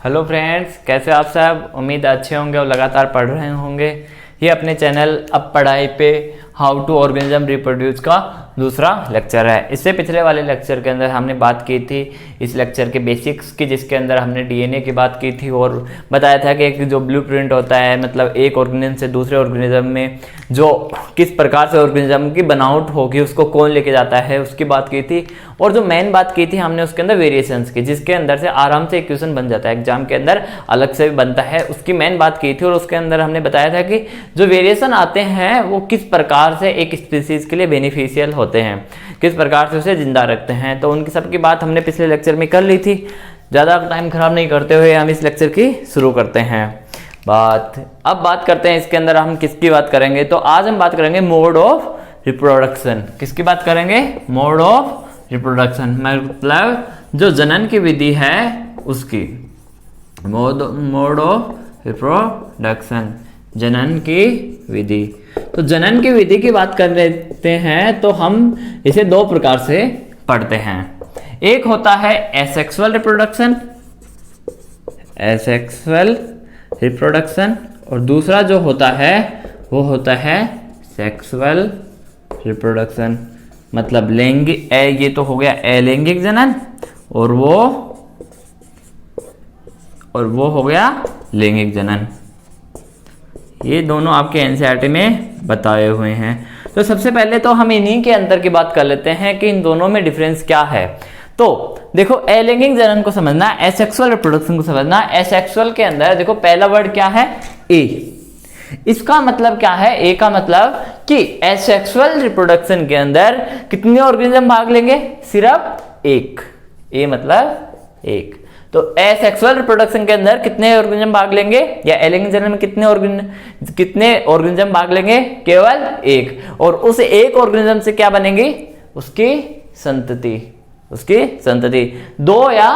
Hello friends, कैसे आप सब। उम्मीद अच्छे होंगे और लगातार पढ़ रहे होंगे। ये अपने चैनल अब पढ़ाई पे हाउ टू ऑर्गेनिज्म रिप्रोड्यूस का दूसरा लेक्चर है। इससे पिछले वाले लेक्चर के अंदर हमने बात की थी इस लेक्चर के बेसिक्स की, जिसके अंदर हमने डीएनए की बात की थी और बताया था कि एक जो ब्लूप्रिंट होता है, मतलब एक ऑर्गेनिज्म से दूसरे ऑर्गेनिज्म में जो किस प्रकार से ऑर्गेनिज्म की बनावट होगी उसको कौन लेके जाता है, उसकी बात की थी। और जो मेन बात की थी हमने उसके अंदर वेरिएशंस की, जिसके अंदर से आराम से एक क्वेश्चन बन जाता है, एग्जाम के अंदर अलग से भी बनता है, उसकी मेन बात की थी। और उसके अंदर हमने बताया था कि जो वेरिएशन आते हैं वो किस प्रकार से एक स्पीसीज के लिए बेनिफिशियल होते हैं, किस प्रकार से उसे जिंदा रखते हैं। तो उनकी सबकी बात हमने पिछले लेक्चर में कर ली थी। ज़्यादा टाइम खराब नहीं करते हुए हम इस लेक्चर की शुरू करते हैं। अब बात करते हैं इसके अंदर हम किसकी बात करेंगे। तो आज हम बात करेंगे मोड ऑफ रिप्रोडक्शन। किसकी बात करेंगे? मोड ऑफ रिप्रोडक्शन, मतलब जो जनन की विधि है उसकी। मोड ऑफ रिप्रोडक्शन, जनन की विधि। तो जनन की विधि की बात कर लेते हैं तो हम इसे दो प्रकार से पढ़ते हैं। एक होता है एसेक्सुअल रिप्रोडक्शन, एसेक्सुअल रिप्रोडक्शन, और दूसरा जो होता है वो होता है सेक्सुअल रिप्रोडक्शन, मतलब लैंगिक। ये तो हो गया अलैंगिक जनन और वो हो गया लैंगिक जनन। ये दोनों आपके एनसीईआरटी में बताए हुए हैं। तो सबसे पहले तो हम इन्हीं के अंतर की बात कर लेते हैं कि इन दोनों में डिफरेंस क्या है। तो देखो, अलैंगिक जनन को समझना, एसेक्सुअल रिप्रोडक्शन को समझना। एसेक्सुअल के अंदर देखो पहला वर्ड क्या है? ए। इसका मतलब क्या है? ए का मतलब कि एसेक्सुअल रिप्रोडक्शन के अंदर कितने ऑर्गेनिज्म भाग लेंगे? सिर्फ एक। ए मतलब एक। तो एसेक्सुअल रिप्रोडक्शन के अंदर कितने ऑर्गेनिज्म भाग लेंगे, या अलैंगिक जनन में कितने ऑर्गेनिज्म भाग लेंगे? केवल एक। और उस एक ऑर्गेनिज्म से क्या बनेगी? उसकी संतति, उसकी संतति। दो या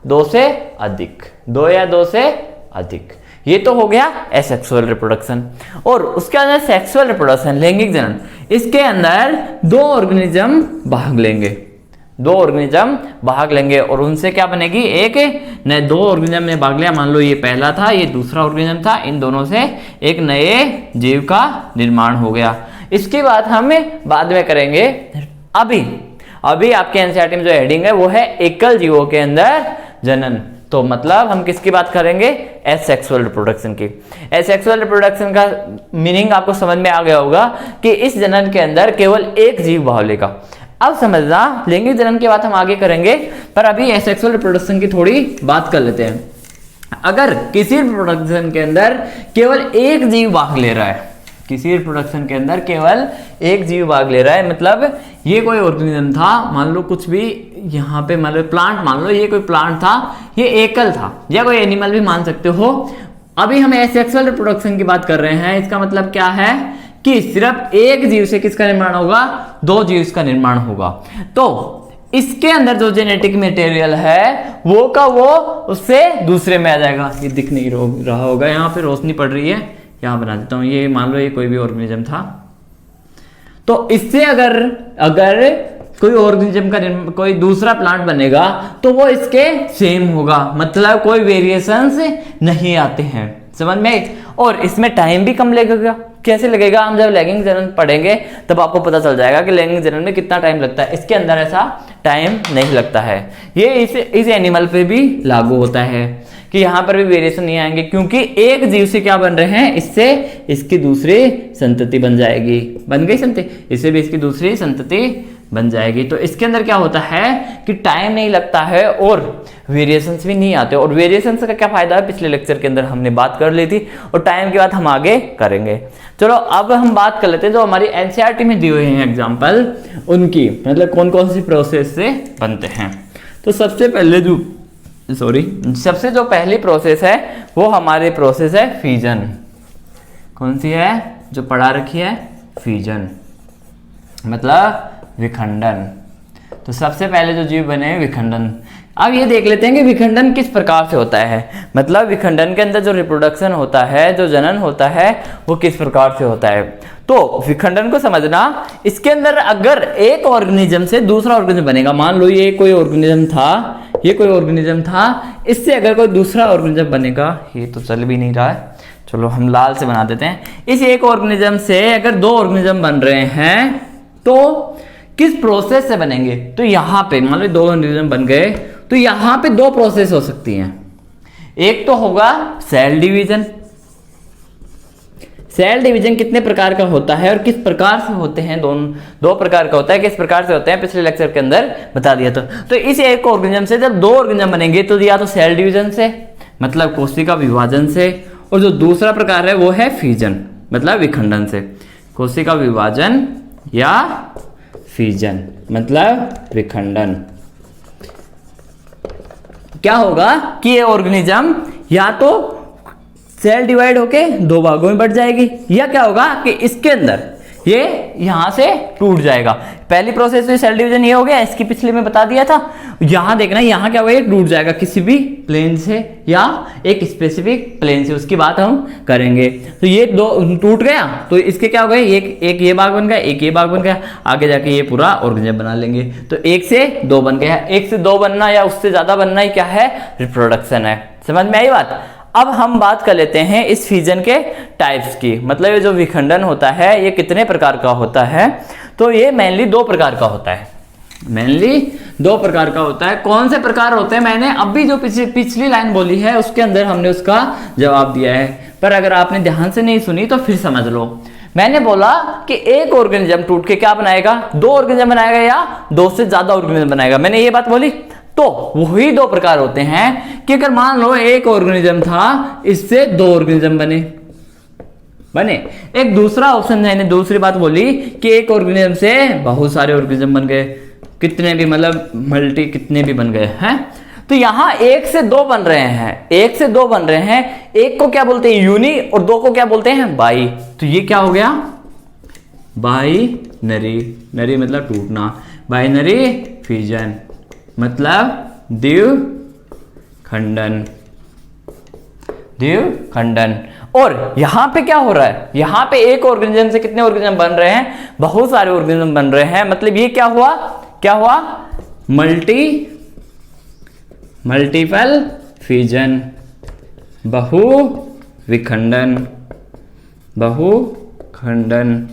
दो से अधिक, दो या दो से अधिक। ये तो हो गया एसेक्सुअल रिप्रोडक्शन। और उसके अंदर सेक्सुअल रिप्रोडक्शन, लैंगिक जनन, इसके अंदर दो ऑर्गेनिज्म भाग लेंगे, दो ऑर्गेनिज्म भाग लेंगे और उनसे क्या बनेगी? एक नए दो ऑर्गेनिज्म ने भाग लिया, मान लो ये पहला था, ये दूसरा ऑर्गेनिज्म था, इन दोनों से एक नए जीव का निर्माण हो गया। इसकी बात हम बाद में करेंगे। अभी आपके एनसीईआरटी में जो हेडिंग है वो है एकल जीवों के अंदर जनन। तो मतलब हम किसकी बात करेंगे? एसेक्सुअल रिप्रोडक्शन की। एसेक्सुअल रिप्रोडक्शन का मीनिंग आपको समझ में आ गया होगा कि इस जनन के अंदर केवल एक जीव भाग लेगा। अब समझना, लैंगिक जनन की बात हम आगे करेंगे, पर अभी एसेक्सुअल रिप्रोडक्शन की थोड़ी बात कर लेते हैं। अगर किसी रिप्रोडक्शन के अंदर केवल एक जीव भाग ले रहा है, किसी रिप्रोडक्शन के अंदर केवल एक जीव भाग ले रहा है, मतलब ये कोई ऑर्गेनिज्म था, मान लो कुछ भी, यहाँ पे मान लो प्लांट, मान लो ये कोई प्लांट था, ये एकल था, या कोई एनिमल भी मान सकते हो। अभी हम एसेक्सुअल रिप्रोडक्शन की बात कर रहे हैं। इसका मतलब क्या है कि सिर्फ एक जीव से किसका निर्माण होगा? दो जीव का निर्माण होगा। तो इसके अंदर जो जेनेटिक मटेरियल है वो का वो उससे दूसरे में आ जाएगा। ये दिख नहीं रहा होगा, यहाँ पे रोशनी पड़ रही है, यहाँ बना देता हूँ। ये मान लो ये कोई भी ऑर्गेनिज्म था, तो इससे अगर कोई ऑर्गेनिज्म का कोई दूसरा प्लांट बनेगा तो वो इसके सेम होगा, मतलब कोई वेरिएशंस नहीं आते हैं, समझ में। और इसमें टाइम भी कम लगेगा। कैसे लगेगा? हम जब लैंगिक जनन पढ़ेंगे तब आपको पता चल जाएगा कि लैंगिक जनन में कितना टाइम लगता है। इसके अंदर ऐसा टाइम नहीं लगता है। ये इस एनिमल पे भी लागू होता है कि यहाँ पर भी वेरिएशन नहीं आएंगे, क्योंकि एक जीव से क्या बन रहे हैं? इससे इसकी दूसरी संतति बन जाएगी, बन गई संतति, इससे भी इसकी दूसरी संतति बन जाएगी। तो इसके अंदर क्या होता है कि टाइम नहीं लगता है और वेरिएशंस भी नहीं आते। और वेरिएशंस का क्या फायदा है, पिछले लेक्चर के अंदर हमने बात कर ली थी, और टाइम की बात हम आगे करेंगे। चलो अब हम बात कर लेते हैं जो हमारी एनसीईआरटी में दिए हुए हैं एग्जाम्पल, उनकी, मतलब कौन कौन सी प्रोसेस से बनते हैं। तो सबसे जो पहली प्रोसेस है वो हमारी प्रोसेस है फ्यूजन। कौन सी है? जो पढ़ा रखी है, फ्यूजन मतलब विखंडन। तो सबसे पहले जो जीव बने हैं विखंडन। अब ये देख लेते हैं कि विखंडन किस प्रकार से होता है, मतलब विखंडन के अंदर जो रिप्रोडक्शन होता है, जो जनन होता है, वो किस प्रकार से होता है। तो विखंडन को समझना, इसके अंदर अगर एक ऑर्गेनिज्म से दूसरा ऑर्गेनिज्म बनेगा, मान लो ये कोई ऑर्गेनिज्म था, ये कोई ऑर्गेनिज्म था, इससे अगर कोई दूसरा ऑर्गेनिज्म बनेगा, ये तो चल भी नहीं रहा है, चलो हम लाल से बना देते हैं। इस एक ऑर्गेनिज्म से अगर दो ऑर्गेनिज्म बन रहे हैं तो किस प्रोसेस से बनेंगे? तो यहाँ पे मान लो दो ऑर्गेनिज्म बन गए तो यहाँ पे दो प्रोसेस हो सकती हैं। एक तो होगा सेल डिवीजन। सेल डिवीजन कितने प्रकार का होता है और किस प्रकार से होते हैं? दो प्रकार का होता है। किस प्रकार से होते हैं पिछले लेक्चर के अंदर बता दिया। तो इस एक ऑर्गेनिज्म से जब दो ऑर्गेनिज्म बनेंगे तो या तो सेल डिवीजन से मतलब कोशिका विभाजन से, और जो दूसरा प्रकार है वो है फिजन मतलब विखंडन से। कोशिका विभाजन या फिजन मतलब विखंडन। क्या होगा कि ये ऑर्गेनिज्म या तो सेल डिवाइड होके दो भागों में बढ़ जाएगी, या क्या होगा कि इसके अंदर ये यहां से टूट जाएगा। पहली प्रोसेस में सेल डिवीजन ये हो गया, इसकी पिछले में बता दिया था। यहां देखना यहां क्या होगा, ये टूट जाएगा किसी भी प्लेन से या एक स्पेसिफिक प्लेन से, उसकी बात हम करेंगे। तो ये दो टूट गया तो इसके क्या हो गए, एक ये भाग बन गया, एक ये भाग बन गया, आगे जाके ये पूरा ऑर्गेनिज्म बना लेंगे। तो एक से दो बन गया। एक से दो बनना या उससे ज्यादा बनना ही क्या है, रिप्रोडक्शन है। समझ में आई बात? अब हम बात कर लेते हैं इस फिजन के टाइप्स की, मतलब ये जो विखंडन होता है ये कितने प्रकार का होता है। तो ये मेनली दो प्रकार का होता है, मेनली दो प्रकार का होता है। कौन से प्रकार होते हैं, मैंने अभी जो पिछली लाइन बोली है उसके अंदर हमने उसका जवाब दिया है, पर अगर आपने ध्यान से नहीं सुनी तो फिर समझ लो। मैंने बोला कि एक ऑर्गेनिज्म टूट के क्या बनाएगा, दो ऑर्गेनिज्म बनाएगा या दो से ज्यादा ऑर्गेनिज्म बनाएगा, मैंने ये बात बोली। तो वही दो प्रकार होते हैं कि अगर मान लो एक ऑर्गेनिज्म था, इससे दो ऑर्गेनिज्म बने। एक दूसरा ऑप्शन मैंने दूसरी बात बोली कि एक ऑर्गेनिज्म से बहुत सारे ऑर्गेनिज्म बन गए, कितने भी मतलब मल्टी कितने भी बन गए हैं। तो यहां एक से दो बन रहे हैं, एक से दो बन रहे हैं। एक को क्या बोलते हैं, यूनि, और दो को क्या बोलते हैं, बाई। तो ये क्या हो गया, बाइनरी। नरी मतलब टूटना, बाइनरी फिजन मतलब द्विखंडन, द्विखंडन। और यहां पे क्या हो रहा है, यहां पे एक ऑर्गेनिज्म से कितने ऑर्गेनिज्म बन रहे हैं, बहुत सारे ऑर्गेनिज्म बन रहे हैं। मतलब ये क्या हुआ, क्या हुआ, मल्टीपल फिजन, बहु विखंडन, बहुखंडन।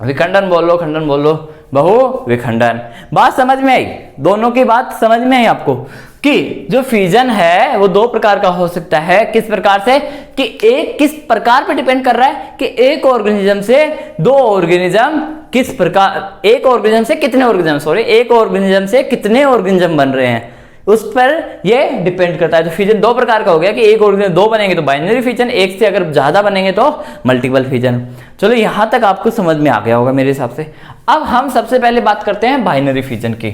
विखंडन बोलो, खंडन बोलो, बहु विखंडन। बात समझ में आई, दोनों की बात समझ में आई आपको कि जो फिजन है वो दो प्रकार का हो सकता है। किस प्रकार से, कि एक किस प्रकार पे डिपेंड कर रहा है कि एक ऑर्गेनिज्म से दो ऑर्गेनिज्म किस प्रकार, एक ऑर्गेनिज्म से कितने ऑर्गेनिज्म, सॉरी एक ऑर्गेनिज्म से कितने ऑर्गेनिज्म बन रहे हैं, उस पर ये डिपेंड करता है। तो फिजन दो प्रकार का हो गया कि एक ऑर्गेनिज्म दो बनेंगे तो बाइनरी फिजन, एक से अगर ज्यादा बनेंगे तो मल्टीपल फिजन। चलो यहां तक आपको समझ में आ गया होगा मेरे हिसाब से। अब हम सबसे पहले बात करते हैं बाइनरी फिजन की।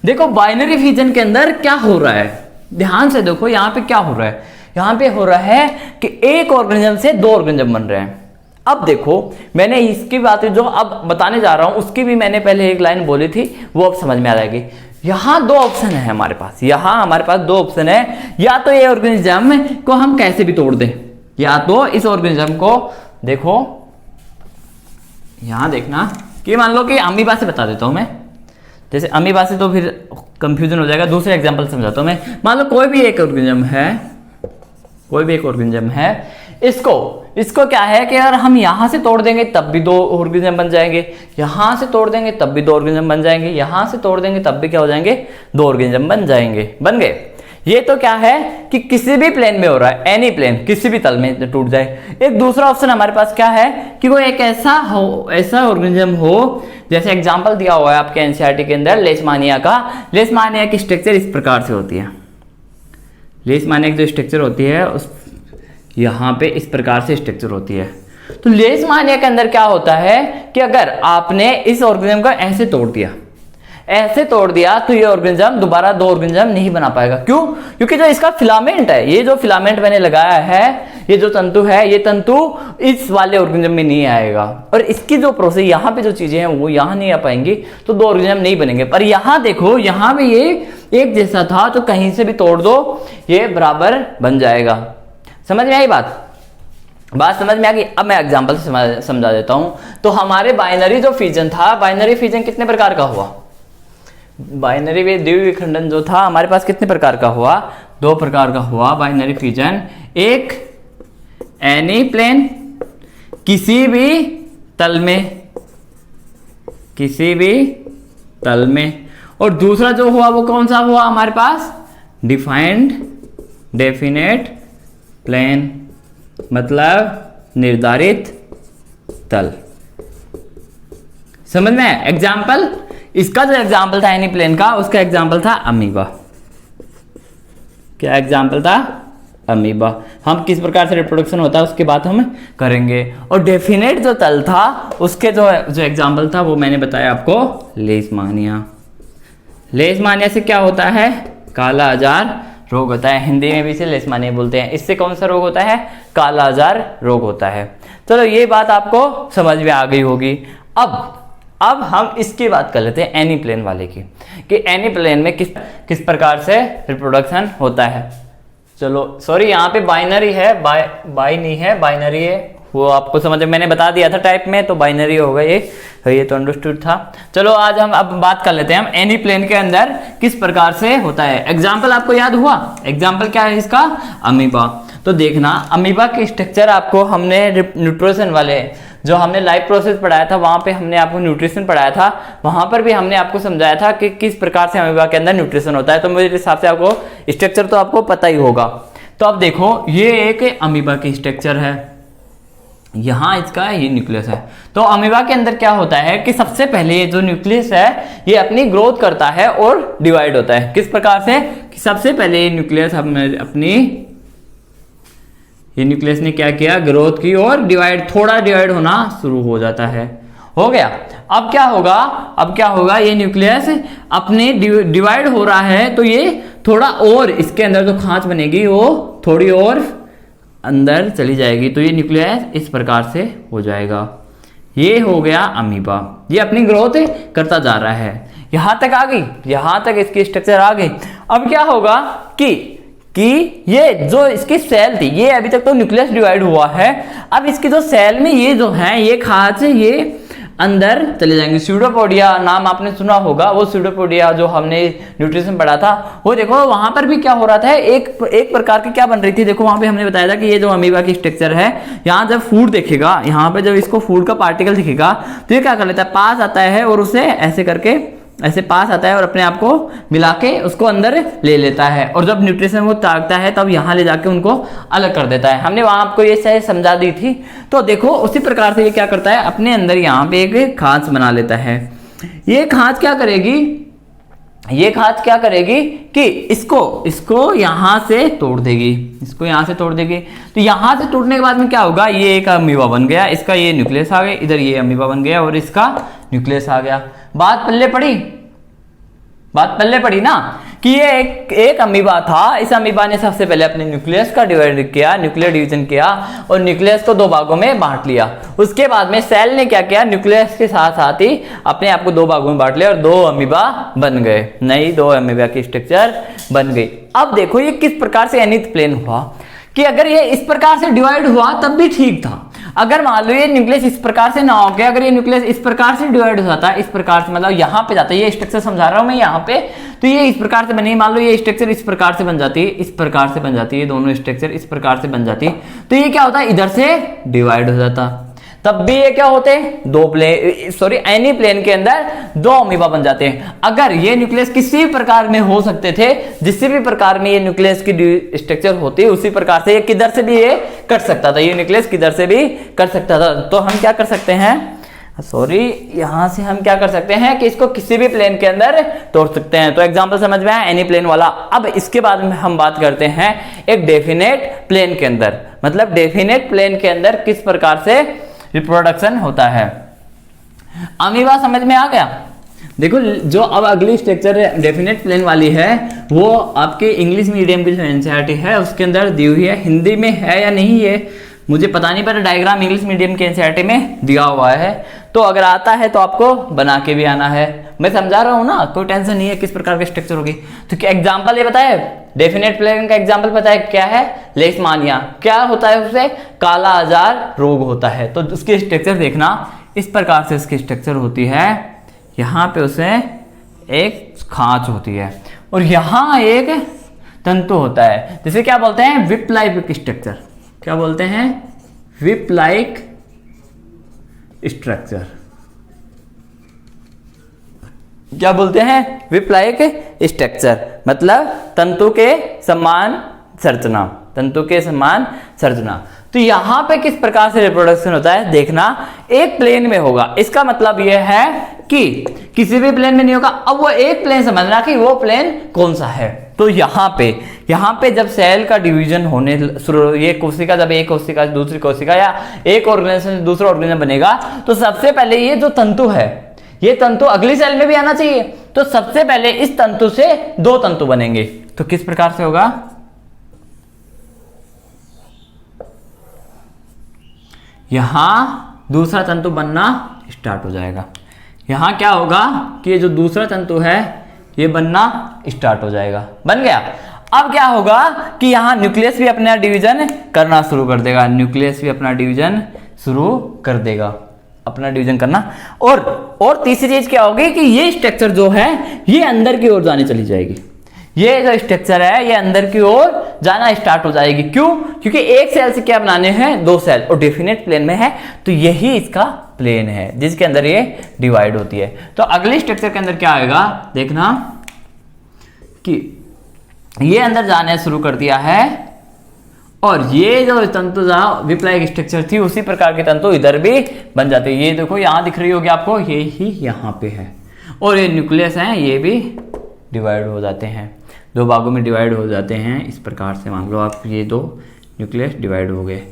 देखो बाइनरी फिजन के अंदर क्या हो रहा है, ध्यान से देखो यहाँ पे क्या हो रहा है। यहाँ पे हो रहा है कि एक ऑर्गेनिज्म से दो ऑर्गेनिज्म बन रहे हैं। अब देखो मैंने इसकी बात जो अब बताने जा रहा हूं उसकी भी मैंने पहले एक लाइन बोली थी, वो अब समझ में आ जाएगी। यहां दो ऑप्शन है हमारे पास, यहां हमारे पास दो ऑप्शन है। या तो ये ऑर्गेनिज्म को हम कैसे भी तोड़ दें, या तो इस ऑर्गेनिज्म को देखो यहां देखना कि मान लो कि अमीबा से बता देता हूं मैं, जैसे अमीबा से तो फिर कंफ्यूजन हो जाएगा, दूसरे एग्जांपल समझाता हूं मैं। मान लो कोई भी एक ऑर्गेनिज्म है, कोई भी एक ऑर्गेनिज्म है, इसको क्या है कि अगर हम यहां से तोड़ देंगे तब भी दो ऑर्गेनिज्म बन जाएंगे, यहां से तोड़ देंगे तब भी दो ऑर्गेनिज्म बन जाएंगे, यहां से तोड़ देंगे तब भी क्या हो जाएंगे, दो ऑर्गेनिज्म बन जाएंगे, बन गए। ये तो क्या है कि किसी भी प्लेन में हो रहा है, एनी प्लेन, किसी भी तल में टूट जाए। एक दूसरा ऑप्शन हमारे पास क्या है कि वो एक ऐसा ऑर्गेनिज्म हो, जैसे एग्जांपल दिया हुआ है आपके एनसीईआरटी के अंदर लेशमानिया का। लेशमानिया की स्ट्रक्चर इस प्रकार से होती है, लेशमानिया की जो स्ट्रक्चर होती है उस यहाँ पे इस प्रकार से स्ट्रक्चर होती है। तो लेशमानिया के अंदर क्या होता है कि अगर आपने इस ऑर्गेनिज्म को ऐसे तोड़ दिया, ऐसे तोड़ दिया, तो ये ऑर्गेनिज्म दोबारा दो ऑर्गेनिज्म नहीं बना पाएगा। क्यों? क्योंकि जो इसका फिलामेंट है, ये जो फिलामेंट मैंने लगाया है, ये जो तंतु है, ये तंतु इस वाले ऑर्गेनिज्म में नहीं आएगा, और इसकी जो प्रोसेस यहाँ पे जो चीजें हैं वो यहाँ नहीं आ पाएंगी, तो दो ऑर्गेनिज्म नहीं बनेंगे। पर यहाँ देखो, यहाँ भी ये एक जैसा था, तो कहीं से भी तोड़ दो ये बराबर बन जाएगा। समझ में आई बात समझ में आ गई। अब मैं एग्जांपल से समझा देता हूं। तो हमारे बाइनरी जो फिजन था, बाइनरी फिजन कितने प्रकार का हुआ, बाइनरी में द्विविखंडन जो था हमारे पास कितने प्रकार का हुआ, 2 प्रकार का हुआ बाइनरी फिजन। एक एनी प्लेन, किसी भी तल में, किसी भी तल में, और दूसरा जो हुआ वो कौन सा हुआ हमारे पास, डिफाइंड डेफिनेट प्लेन, मतलब निर्धारित तल। समझ में? एग्जाम्पल, इसका जो एग्जाम्पल था एनी प्लेन का, उसका एग्जाम्पल था अमीबा। क्या एग्जाम्पल था? अमीबा। हम किस प्रकार से रिप्रोडक्शन होता है उसके बाद हम करेंगे। और डेफिनेट जो तल था उसके जो एग्जाम्पल था वो मैंने बताया आपको, लेशमानिया। लेशमानिया से क्या होता है, काला आजार रोग होता है। हिंदी में भी इसे लेशमानिया बोलते हैं। इससे कौन सा रोग होता है, काला आजार रोग होता है। चलो ये बात आपको समझ में आ गई होगी। अब हम इसकी बात कर लेते हैं एनी प्लेन वाले की, कि एनी प्लेन में किस प्रकार से रिप्रोडक्शन होता है। चलो सॉरी, यहाँ पे बाइनरी है, बाई नहीं है, बाइनरी है, वो आपको समझ में मैंने बता दिया था टाइप में, तो बाइनरी होगा ये तो अंडरस्टूड था। चलो आज हम अब बात कर लेते हैं हम एनी प्लेन के अंदर किस प्रकार से होता है। एग्जाम्पल आपको याद हुआ, एग्जाम्पल क्या है इसका, अमीबा। तो देखना अमीबा के स्ट्रक्चर आपको हमने न्यूट्रिशन वाले जो हमने लाइफ प्रोसेस पढ़ाया था, वहां पे हमने आपको न्यूट्रिशन पढ़ाया था, वहां पर भी हमने आपको समझाया था कि किस प्रकार से अमीबा के अंदर न्यूट्रिशन होता है। तो मेरे हिसाब से आपको स्ट्रक्चर तो आपको पता ही होगा। तो अब देखो ये एक अमीबा की स्ट्रक्चर है, यहाँ इसका ये न्यूक्लियस है। तो अमीबा के अंदर क्या होता है कि सबसे पहले ये जो न्यूक्लियस है ये अपनी ग्रोथ करता है और डिवाइड होता है। किस प्रकार से कि सबसे पहले ये न्यूक्लियस ये न्यूक्लियस ने क्या किया, ग्रोथ की और थोड़ा डिवाइड होना शुरू हो जाता है। हो गया। अब क्या होगा, ये न्यूक्लियस अपने डिवाइड हो रहा है, तो ये थोड़ा और इसके अंदर जो खांच बनेगी वो थोड़ी और अंदर चली जाएगी, तो ये न्यूक्लियस इस प्रकार से हो जाएगा। ये हो गया अमीबा, ये अपनी ग्रोथ करता जा रहा है। यहां तक आ गई, यहां तक इसकी स्ट्रक्चर आ गई। अब क्या होगा कि ये जो इसकी सेल थी, ये अभी तक तो न्यूक्लियस डिवाइड हुआ है, अब इसकी जो सेल में ये जो है ये खांच ये अंदर चले जाएंगे। स्यूडोपोडिया नाम आपने सुना होगा, वो स्यूडोपोडिया जो हमने न्यूट्रिशन पढ़ा था, वो देखो वहां पर भी क्या हो रहा था, एक प्रकार की क्या बन रही थी। देखो वहां पे हमने बताया था कि ये जो अमीबा की स्ट्रक्चर है, यहाँ जब फूड देखेगा, यहाँ पे जब इसको फूड का पार्टिकल दिखेगा तो ये क्या कर लेता है, पास आता है और उसे ऐसे करके ऐसे पास आता है और अपने आप को मिला के उसको अंदर ले लेता है, और जब न्यूट्रिशन वो ताकता है तब यहाँ ले जाके उनको अलग कर देता है। हमने वहां आपको ये सही समझा दी थी। तो देखो उसी प्रकार से ये क्या करता है, अपने अंदर यहाँ पे एक खांच बना लेता है। ये खांच क्या करेगी, ये खांच क्या करेगी कि इसको यहाँ से तोड़ देगी, इसको यहाँ से तोड़ देगी। तो यहाँ से तोड़ने के बाद में क्या होगा, ये एक अमीबा बन गया, इसका ये न्यूक्लियस आ गया, इधर ये अमीबा बन गया और इसका न्यूक्लियस आ गया। बात पल्ले पड़ी ना, कि ये एक अमीबा था। इस अमीबा ने सबसे पहले अपने न्यूक्लियस का डिवाइड किया, न्यूक्लियर डिवीजन किया और न्यूक्लियस को 2 भागों में बांट लिया। उसके बाद में सेल ने क्या किया, न्यूक्लियस के साथ साथ ही अपने आप को 2 भागों में बांट लिया और 2 अमीबा बन गए, नई 2 अमीबा की स्ट्रक्चर बन गई। अब देखो ये किस प्रकार से एनीथ प्लेन हुआ, कि अगर ये इस प्रकार से डिवाइड हुआ तब भी ठीक था। अगर मान लो ये न्यूक्लियस इस प्रकार से ना होके अगर ये न्यूक्लियस इस प्रकार से डिवाइड हो जाता है, इस प्रकार से मतलब यहाँ पे जाता है, ये स्ट्रक्चर समझा रहा हूं मैं यहाँ पे, तो ये इस प्रकार से बनी, मान लो ये स्ट्रक्चर इस प्रकार से बन जाती है, इस प्रकार से बन जाती है, दोनों स्ट्रक्चर इस प्रकार से बन जाती, तो ये क्या होता है, इधर से डिवाइड हो जाता, तब भी ये क्या होते हैं, 2 प्लेन सॉरी एनी प्लेन के अंदर 2 अमीबा बन जाते हैं। अगर ये न्यूक्लियस किसी भी प्रकार में हो सकते थे, जिस भी प्रकार में ये न्यूक्लियस की स्ट्रक्चर होती उसी प्रकार से ये किधर से भी ये कर सकता था, ये न्यूक्लियस किधर से भी कर सकता था। तो हम क्या कर सकते हैं, सॉरी यहां से हम क्या कर सकते हैं कि इसको किसी भी प्लेन के अंदर तोड़ सकते हैं। तो एग्जांपल समझ में आया एनी प्लेन वाला। अब इसके बाद में हम बात करते हैं एक डेफिनेट प्लेन के अंदर, मतलब डेफिनेट प्लेन के अंदर किस प्रकार से रिप्रोडक्शन होता है। अमीबा समझ में आ गया। देखो जो अब अगली स्ट्रक्चर डेफिनेट प्लेन वाली है वो आपके इंग्लिश मीडियम की जो एनसीईआरटी है उसके अंदर दी हुई है। हिंदी में है या नहीं ये मुझे पता नहीं, पर डायग्राम इंग्लिश मीडियम के एनसीईआरटी में दिया हुआ है, तो अगर आता है तो आपको बना के भी आना है। मैं समझा रहा हूँ ना, कोई टेंशन नहीं है किस प्रकार की स्ट्रक्चर होगी। तो क्या एग्जाम्पल ये बताए, डेफिनेट प्लेन का एग्जाम्पल पता है क्या है, लेशमानिया। क्या होता है उससे, काला आजार रोग होता है। तो उसकी स्ट्रक्चर देखना, इस प्रकार से उसकी स्ट्रक्चर होती है। यहाँ पे उसे एक खांच होती है और यहाँ एक तंतु होता है, जिसे क्या बोलते हैं, विप लाइक स्ट्रक्चर। क्या बोलते हैं, विप लाइक स्ट्रक्चर। क्या बोलते हैं, विप लाइक स्ट्रक्चर, मतलब तंतु के समान संरचना, तंतु के समान संरचना। तो यहां पे किस प्रकार से रिप्रोडक्शन होता है देखना, एक प्लेन में होगा, इसका मतलब यह है कि किसी भी प्लेन में नहीं होगा। अब वो एक प्लेन समझना कि वो प्लेन कौन सा है। तो यहाँ पे जब सेल का डिवीजन होने शुरू, ये कोशिका, जब एक कोशिका दूसरी कोशिका या एक ऑर्गेनिज्म से दूसरा ऑर्गेनिज्म बनेगा, तो सबसे पहले ये जो तंतु है, ये तंतु अगली सेल में भी आना चाहिए। तो सबसे पहले इस तंतु से दो तंतु बनेंगे। तो किस प्रकार से होगा, यहां दूसरा तंतु बनना स्टार्ट हो जाएगा। यहां क्या होगा कि ये जो दूसरा तंतु है ये बनना स्टार्ट हो जाएगा, बन गया। अब क्या होगा कि यहां न्यूक्लियस भी अपना डिवीजन करना शुरू कर देगा, न्यूक्लियस भी अपना डिवीजन शुरू कर देगा, अपना डिवीजन करना। और तीसरी चीज क्या होगी कि ये स्ट्रक्चर जो है ये अंदर की ओर जाने चली जाएगी। ये जो स्ट्रक्चर है ये अंदर की ओर जाना स्टार्ट हो जाएगी। क्यों? क्योंकि एक सेल से क्या बनाने हैं, दो सेल, और डेफिनेट प्लेन में है, तो यही इसका प्लेन है जिसके अंदर ये डिवाइड होती है। तो अगले स्ट्रक्चर के अंदर क्या आएगा देखना कि ये अंदर जाने शुरू कर दिया है, और ये जो तंतु जहां विप लाइक स्ट्रक्चर थी उसी प्रकार के तंतु इधर भी बन जाते हैं। ये देखो यहां दिख रही होगी आपको, ये ही यहां पे है, और ये न्यूक्लियस है, ये भी डिवाइड हो जाते हैं, दो भागों में डिवाइड हो जाते हैं। इस प्रकार से मान लो आप, ये दो न्यूक्लियस डिवाइड हो गए।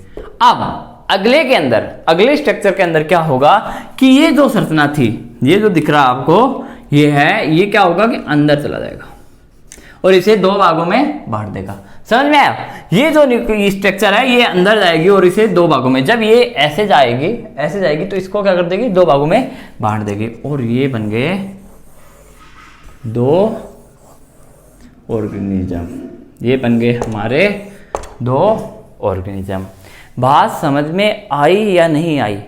अब अगले के अंदर, अगले स्ट्रक्चर के अंदर क्या होगा कि ये जो संरचना थी, ये जो दिख रहा आपको ये है, ये क्या होगा कि अंदर चला जाएगा और इसे दो भागों में बांट देगा। समझ में आया? ये जो स्ट्रक्चर है ये अंदर जाएगी और इसे दो भागों में, जब ये ऐसे जाएगी तो इसको क्या कर देगी, दो भागों में बांट देगी, और ये बन गए दो ऑर्गेनिज्म। ये बन गए हमारे दो ऑर्गेनिज्म। बात समझ में आई या नहीं आई?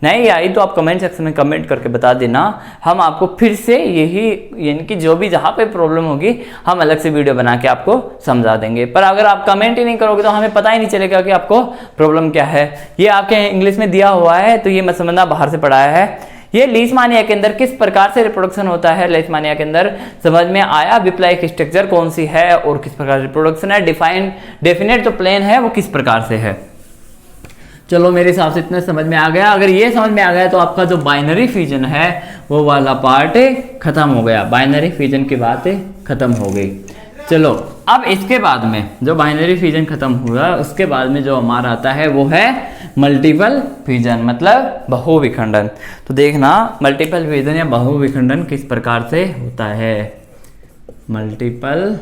नहीं आई तो आप कमेंट सेक्शन में कमेंट करके बता देना, हम आपको फिर से यही, यानी कि जो भी जहाँ पे प्रॉब्लम होगी हम अलग से वीडियो बना के आपको समझा देंगे। पर अगर आप कमेंट ही नहीं करोगे तो हमें पता ही नहीं चलेगा कि आपको प्रॉब्लम क्या है। ये आपके इंग्लिश में दिया हुआ है तो ये मत समझना बाहर से पढ़ाया है। ये लीशमानिया के अंदर किस प्रकार से रिप्रोडक्शन होता है, लीशमानिया के अंदर समझ में आया, विप लाइक स्ट्रक्चर कौन सी है और किस प्रकार रिप्रोडक्शन है, डेफिनेट जो प्लेन है वो किस प्रकार से है। चलो मेरे हिसाब से इतना समझ में आ गया। अगर ये समझ में आ गया तो आपका जो बाइनरी फिजन है वो वाला पार्ट खत्म हो गया, बाइनरी फिजन की बात खत्म हो गई। चलो अब इसके बाद में जो बाइनरी फिजन खत्म हुआ उसके बाद में जो हमारा आता है वो है मल्टीपल फिजन, मतलब बहुविखंडन। तो देखना मल्टीपल फिजन या बहुविखंडन किस प्रकार से होता है। मल्टीपल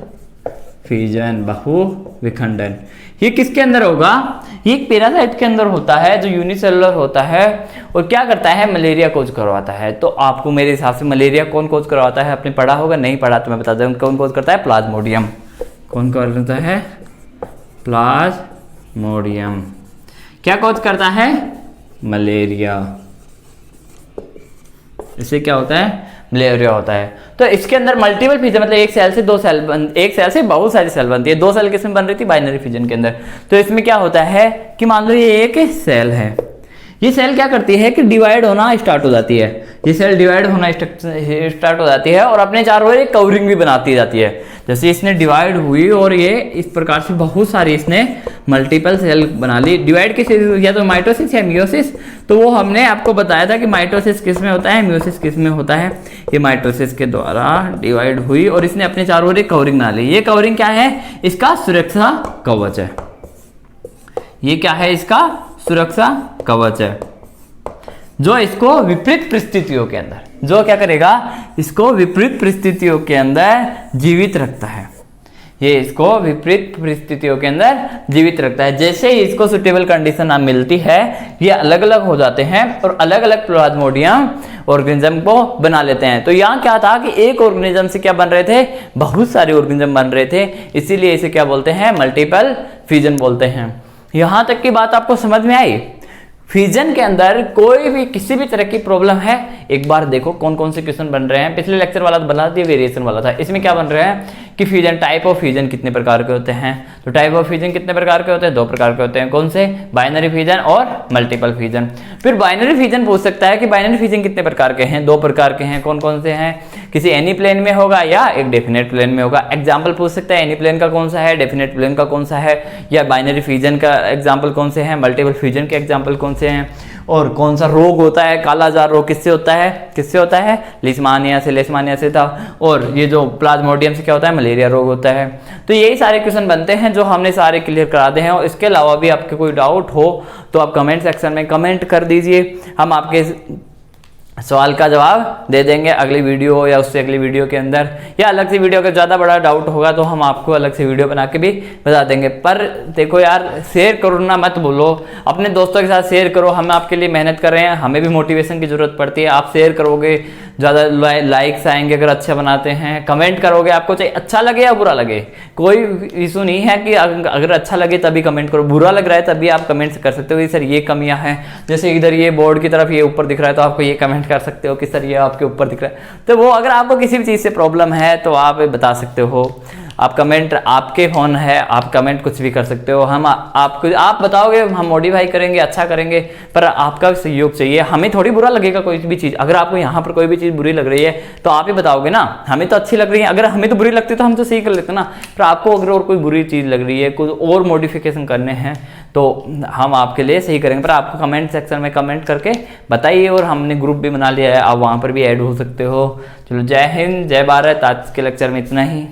फिजन, बहुविखंडन, ये किसके अंदर होगा, ये एक पैरासाइट के अंदर होता है जो यूनिसेलुलर होता है और क्या करता है, मलेरिया कोज करवाता है। तो आपको मेरे हिसाब से मलेरिया कौन कोज करवाता है आपने पढ़ा होगा, नहीं पढ़ा तो मैं बता दूं कौन कोज करता है, प्लाज्मोडियम। कौन करता है, प्लाज्मोडियम। क्या कोज करता है, मलेरिया। इससे क्या होता है, मलेरिया होता है। तो इसके अंदर मल्टीपल फिजन मतलब एक सेल से दो सेल एक सेल से बहुत सारी सेल बनती है। दो सेल किसमें बन रही थी, बाइनरी फिजन के अंदर। तो इसमें क्या होता है कि मान लो ये एक सेल है, ये सेल क्या करती है कि डिवाइड होना स्टार्ट हो जाती है। ये सेल डिवाइड होना स्टार्ट हो जाती है और अपने चारों ओर एक कवरिंग भी बनाती जाती है। जैसे इसने डिवाइड हुई और ये इस प्रकार से बहुत सारी इसने मल्टीपल सेल बना ली। डिवाइड किस, या तो माइटोसिस या मियोसिस। तो वो हमने आपको बताया था कि माइटोसिस किस में होता है, मियोसिस किस में होता है। ये माइटोसिस के द्वारा डिवाइड हुई और इसने अपने चारों ओर एक कवरिंग बना ली। ये कवरिंग क्या है, इसका सुरक्षा कवच है। ये क्या है, इसका सुरक्षा कवच है जो इसको विपरीत परिस्थितियों के अंदर, जो क्या करेगा, इसको विपरीत परिस्थितियों के अंदर जीवित रखता है। ये इसको विपरीत परिस्थितियों के अंदर जीवित रखता है। जैसे ही इसको सुटेबल कंडीशन मिलती है ये अलग अलग हो जाते हैं और अलग अलग प्लाज्मोडियम ऑर्गेनिज्म को बना लेते हैं। तो यहाँ क्या था कि एक ऑर्गेनिज्म से क्या बन रहे थे, बहुत सारे ऑर्गेनिज्म बन रहे थे, इसीलिए इसे क्या बोलते हैं, मल्टीपल फिजन बोलते हैं। यहां तक की बात आपको समझ में आई। फ्यूजन के अंदर कोई भी किसी भी तरह की प्रॉब्लम है, एक बार देखो कौन कौन से क्वेश्चन बन रहे हैं। पिछले लेक्चर वाला तो बना दिया, वेरिएशन वाला था। इसमें क्या बन रहा है कि फ्यूजन, टाइप ऑफ फ्यूजन कितने प्रकार के होते हैं। तो टाइप ऑफ फ्यूजन कितने प्रकार के होते हैं, 2 प्रकार के होते हैं। कौन से, बाइनरी फ्यूजन और मल्टीपल फ्यूजन। फिर बाइनरी फ्यूजन पूछ सकता है कि बाइनरी फ्यूजन कितने प्रकार के हैं, 2 प्रकार के हैं। कौन कौन से हैं, किसी एनी प्लेन में होगा या एक डेफिनेट प्लेन में होगा। एग्जाम्पल पूछ सकता है एनी प्लेन का कौन सा है, डेफिनेट प्लेन का कौन सा है, या बाइनरी फ्यूजन का एग्जाम्पल कौन से हैं, मल्टीपल फ्यूजन के एग्जाम्पल कौन से हैं, और कौन सा रोग होता है, कालाजार रोग किससे होता है, किससे होता है, लिस्मानिया से था, और ये जो प्लाज्मोडियम से क्या होता है, मलेरिया रोग होता है। तो यही सारे क्वेश्चन बनते हैं जो हमने सारे क्लियर करा दे हैं। और इसके अलावा भी आपके कोई डाउट हो तो आप कमेंट सेक्शन में कमेंट कर दीजिए, हम आपके सवाल का जवाब दे देंगे अगली वीडियो या उससे अगली वीडियो के अंदर, या अलग से वीडियो का ज़्यादा बड़ा डाउट होगा तो हम आपको अलग से वीडियो बना के भी बता देंगे। पर देखो यार, शेयर करो ना, मत बोलो, अपने दोस्तों के साथ शेयर करो। हम आपके लिए मेहनत कर रहे हैं, हमें भी मोटिवेशन की ज़रूरत पड़ती है। आप शेयर करोगे, ज़्यादा लाइक्स आएंगे अगर अच्छा बनाते हैं। कमेंट करोगे, आपको चाहे अच्छा लगे या बुरा लगे, कोई इशू नहीं है कि अगर अच्छा लगे तभी कमेंट करो, बुरा लग रहा है तभी आप कमेंट कर सकते हो कि सर ये कमियां हैं। जैसे इधर ये बोर्ड की तरफ ये ऊपर दिख रहा है तो आपको ये कमेंट कर सकते हो कि सर ये आपके ऊपर दिख रहा है। तो वो अगर आपको किसी भी चीज़ से प्रॉब्लम है तो आप बता सकते हो। आप कमेंट, आपके फोन है, आप कमेंट कुछ भी कर सकते हो। हम आपको, आप बताओगे, हम मॉडिफाई करेंगे, अच्छा करेंगे, पर आपका सहयोग चाहिए। हमें थोड़ी बुरा लगेगा कोई भी चीज़। अगर आपको यहाँ पर कोई भी चीज़ बुरी लग रही है तो आप ही बताओगे ना, हमें तो अच्छी लग रही है। अगर हमें तो बुरी लगती तो हम तो सही कर लेते ना। पर आपको अगर और कोई बुरी चीज़ लग रही है, कुछ और मॉडिफिकेशन करने हैं तो हम आपके लिए सही करेंगे। पर आपको कमेंट सेक्शन में कमेंट करके बताइए। और हमने ग्रुप भी बना लिया है, आप वहाँ पर भी ऐड हो सकते हो। चलो, जय हिंद, जय भारत। आज के लेक्चर में इतना ही।